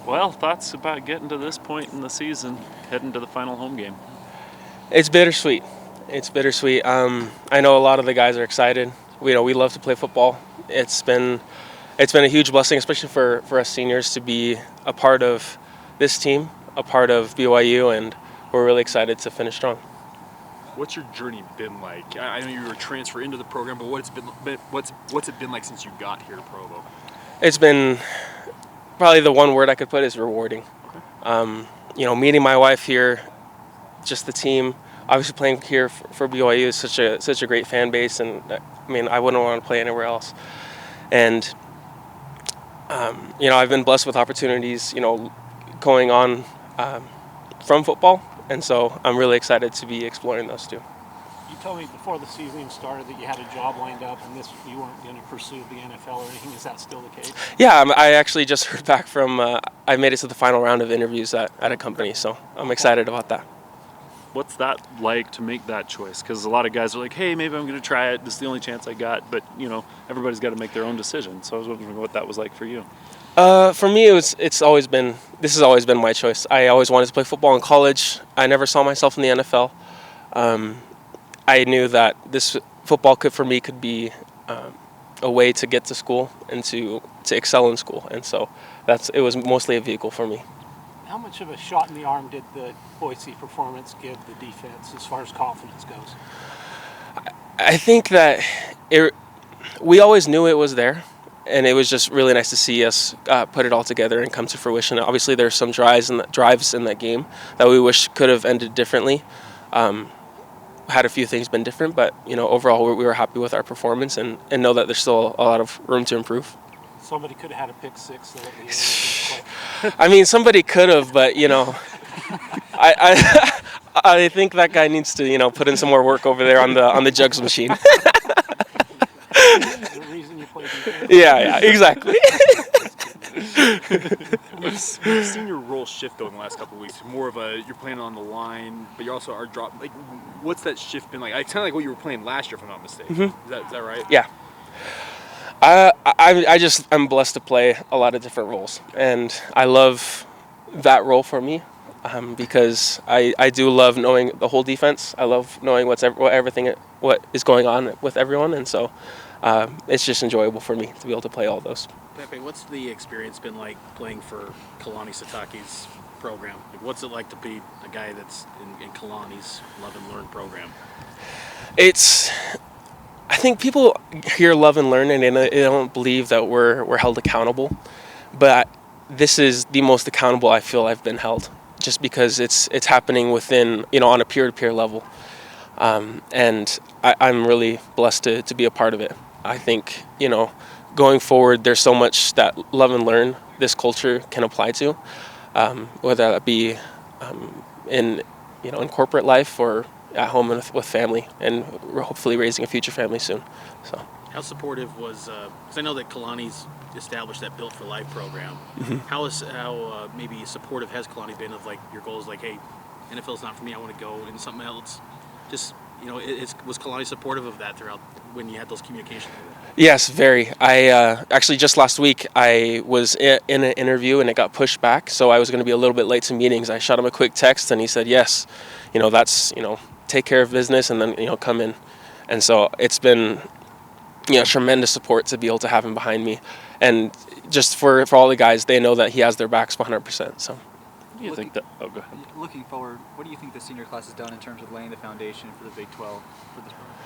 Well, thoughts about getting to this point in the season, heading to the final home game? It's bittersweet. It's bittersweet. I know a lot of the guys are excited. We love to play football. It's been a huge blessing, especially for us seniors, to be a part of this team, a part of BYU, and we're really excited to finish strong. What's your journey been like? I know you were a transfer into the program, but what's it been like since you got here to Provo? It's been probably the one word I could put is rewarding. Meeting my wife here, just the team. Obviously, playing here for BYU is such a great fan base, and I mean, I wouldn't want to play anywhere else. And I've been blessed with opportunities, going on from football, and so I'm really excited to be exploring those too. You told me before the season started that you had a job lined up and you weren't going to pursue the NFL or anything. Is that still the case? Yeah, I actually just heard back from, I made it to the final round of interviews at a company, so I'm excited about that. What's that like to make that choice? Because a lot of guys are like, hey, maybe I'm going to try it. This is the only chance I got. But, everybody's got to make their own decision. So I was wondering what that was like for you. For me, this has always been my choice. I always wanted to play football in college. I never saw myself in the NFL. I knew that this football could be a way to get to school and to excel in school. And so it was mostly a vehicle for me. How much of a shot in the arm did the Boise performance give the defense as far as confidence goes? I think that we always knew it was there, and it was just really nice to see us put it all together and come to fruition. Obviously, there's some drives in that game that we wish could have ended differently. Had a few things been different, but overall we were happy with our performance and know that there's still a lot of room to improve. Somebody could have had a pick six though at the end. I mean, somebody could have, but I think that guy needs to put in some more work over there on the jugs machine. The reason you play defense. Yeah, exactly. We've seen your role shift though in the last couple of weeks. More of you're playing on the line, but you also are dropping. Like, what's that shift been like? It's kind of like what you were playing last year, if I'm not mistaken. Mm-hmm. Is that right? Yeah. I'm blessed to play a lot of different roles, and I love that role for me because I do love knowing the whole defense. I love knowing what is going on with everyone, and so it's just enjoyable for me to be able to play all those. Pepe, what's the experience been like playing for Kalani Sitake's program? Like, what's it like to be a guy that's in Kalani's Love and Learn program? I think people hear Love and Learn and they don't believe that we're held accountable, but this is the most accountable I feel I've been held, just because it's happening within on a peer-to-peer level, and I'm really blessed to be a part of it. I think going forward, there's so much that Love and Learn, this culture, can apply to, whether that be in corporate life or at home with family, and we're hopefully raising a future family soon. So, how supportive was? Because I know that Kalani's established that Built for Life program. Mm-hmm. How maybe supportive has Kalani been of like your goals? Like, hey, NFL's not for me. I want to go into something else. Just was Kalani supportive of that throughout when you had those communications? Yes, very. I actually just last week I was in an interview and it got pushed back, so I was going to be a little bit late to meetings. I shot him a quick text and he said yes. That's take care of business and then come in, and so it's been tremendous support to be able to have him behind me, and just for all the guys, they know that he has their backs 100%. So. Do you think that? Oh, go ahead. Looking forward, what do you think the senior class has done in terms of laying the foundation for the Big 12 for this program?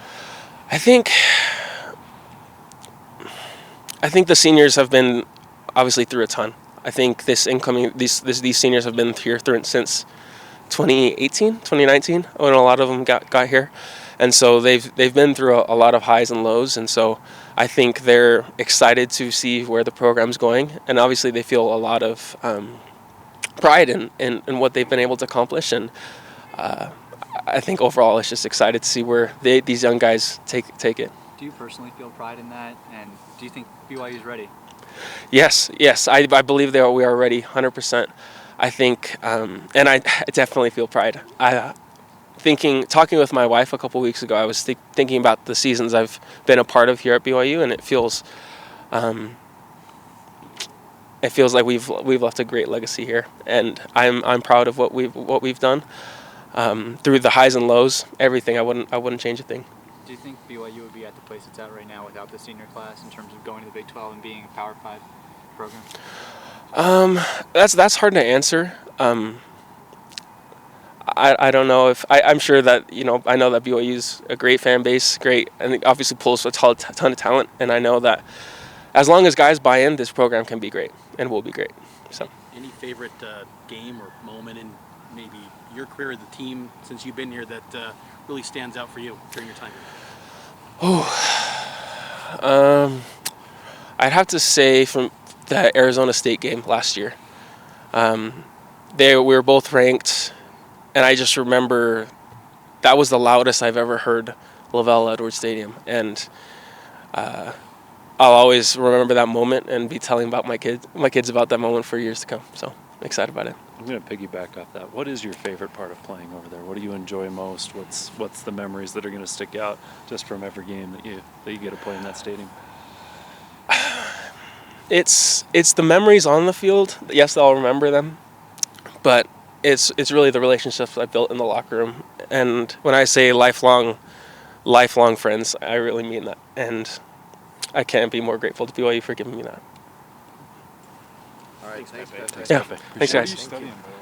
I think the seniors have been obviously through a ton. I think these seniors have been here through since 2018, 2019, when a lot of them got here, and so they've been through a lot of highs and lows, and so I think they're excited to see where the program's going, and obviously they feel a lot of pride in what they've been able to accomplish, and I think overall it's just excited to see where these young guys take it. Do you personally feel pride in that, and do you think BYU is ready? Yes, I believe we are ready 100%. I think, and I definitely feel pride. Talking with my wife a couple weeks ago, I was thinking about the seasons I've been a part of here at BYU, and it feels it feels like we've left a great legacy here, and I'm proud of what we've done through the highs and lows. Everything. I wouldn't change a thing. Do you think BYU would be at the place it's at right now without the senior class in terms of going to the Big 12 and being a Power 5 program? That's hard to answer. I don't know if I'm sure that I know that BYU's a great fan base, great, and it obviously pulls a ton of talent, and I know that as long as guys buy in, this program can be great and will be great. So, Any favorite game or moment in maybe your career, the team since you've been here that really stands out for you during your time here? I'd have to say from the Arizona State game last year. We were both ranked, and I just remember that was the loudest I've ever heard Lavelle Edwards Stadium, and I'll always remember that moment and be telling about my kids about that moment for years to come. So I'm excited about it. I'm going to piggyback off that. What is your favorite part of playing over there? What do you enjoy most? What's the memories that are going to stick out just from every game that you get to play in that stadium? It's the memories on the field. Yes, I'll remember them, but it's really the relationships I built in the locker room. And when I say lifelong friends, I really mean that. And I can't be more grateful to BYU for giving me that. All right, thanks, Pepe. Yeah, Pepe. thanks, Appreciate it. guys. What are you studying, by the way?